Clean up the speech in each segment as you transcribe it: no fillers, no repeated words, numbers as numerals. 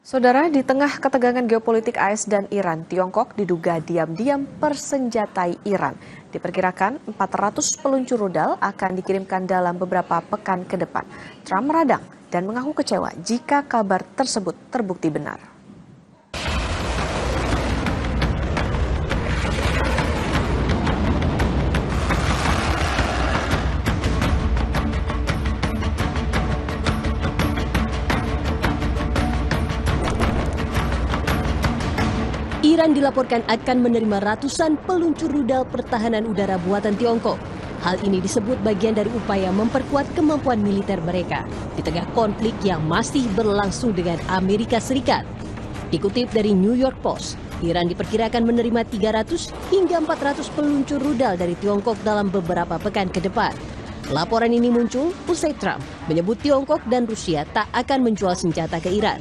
Saudara, di tengah ketegangan geopolitik AS dan Iran, Tiongkok diduga diam-diam persenjatai Iran. Diperkirakan 400 peluncur rudal akan dikirimkan dalam beberapa pekan ke depan. Trump meradang dan mengaku kecewa jika kabar tersebut terbukti benar. Iran dilaporkan akan menerima ratusan peluncur rudal pertahanan udara buatan Tiongkok. Hal ini disebut bagian dari upaya memperkuat kemampuan militer mereka di tengah konflik yang masih berlangsung dengan Amerika Serikat. Dikutip dari New York Post, Iran diperkirakan menerima 300 hingga 400 peluncur rudal dari Tiongkok dalam beberapa pekan ke depan. Laporan ini muncul usai Trump menyebut Tiongkok dan Rusia tak akan menjual senjata ke Iran.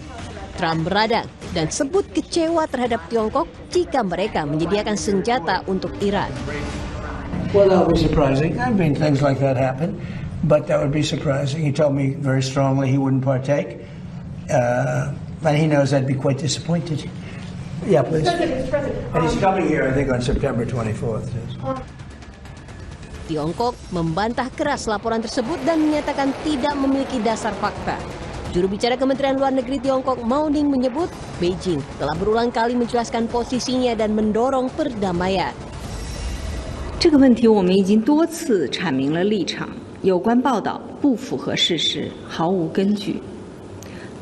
Trump beradang dan sebut kecewa terhadap Tiongkok jika mereka menyediakan senjata untuk Iran. Well, that would be surprising. I mean, things like that happen, but that would be surprising. He told me very strongly he wouldn't partake, and he knows I'd be quite disappointed. Yeah, please. And he's coming here, I think, on September 24th. Tiongkok membantah keras laporan tersebut dan menyatakan tidak memiliki dasar fakta. Juru bicara Kementerian Luar Negeri Tiongkok Mao Ning menyebut Beijing telah berulang kali menjelaskan posisinya dan mendorong perdamaian. 这个问题我们已经多次阐明了立场，有关报道不符合事实，毫无根据。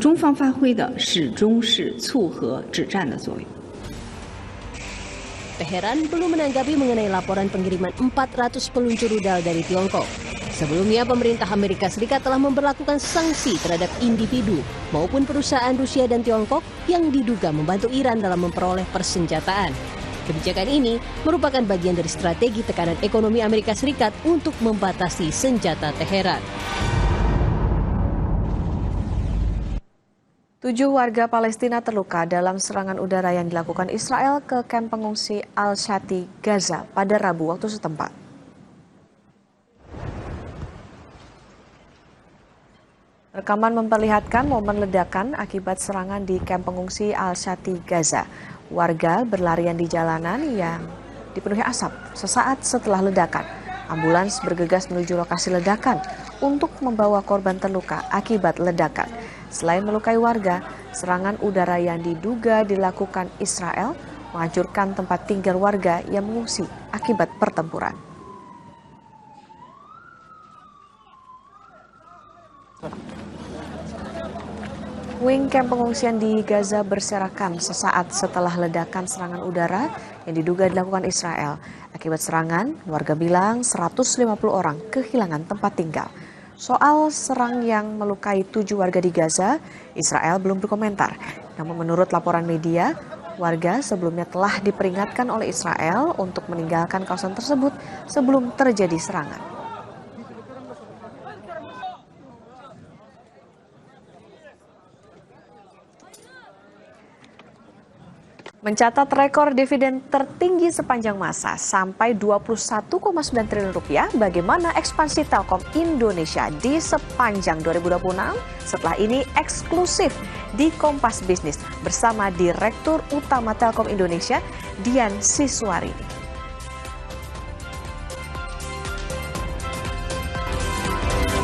中方发挥的始终是促和止战的作用。 Teheran belum menanggapi mengenai laporan pengiriman 400 peluncur rudal dari Tiongkok. Sebelumnya, pemerintah Amerika Serikat telah memberlakukan sanksi terhadap individu maupun perusahaan Rusia dan Tiongkok yang diduga membantu Iran dalam memperoleh persenjataan. Kebijakan ini merupakan bagian dari strategi tekanan ekonomi Amerika Serikat untuk membatasi senjata Teheran. 7 warga Palestina terluka dalam serangan udara yang dilakukan Israel ke kamp pengungsi Al-Shati, Gaza pada Rabu waktu setempat. Rekaman memperlihatkan momen ledakan akibat serangan di kamp pengungsi Al-Shati, Gaza. Warga berlarian di jalanan yang dipenuhi asap sesaat setelah ledakan. Ambulans bergegas menuju lokasi ledakan untuk membawa korban terluka akibat ledakan. Selain melukai warga, serangan udara yang diduga dilakukan Israel menghancurkan tempat tinggal warga yang mengungsi akibat pertempuran. Wing kamp pengungsian di Gaza berserakan sesaat setelah ledakan serangan udara yang diduga dilakukan Israel. Akibat serangan, warga bilang 150 orang kehilangan tempat tinggal. Soal serang yang melukai 7 warga di Gaza, Israel belum berkomentar. Namun menurut laporan media, warga sebelumnya telah diperingatkan oleh Israel untuk meninggalkan kawasan tersebut sebelum terjadi serangan. Mencatat rekor dividen tertinggi sepanjang masa sampai 21,9 triliun rupiah, bagaimana ekspansi Telkom Indonesia di sepanjang 2026? Setelah ini eksklusif di Kompas Bisnis bersama Direktur Utama Telkom Indonesia, Dian Siswari.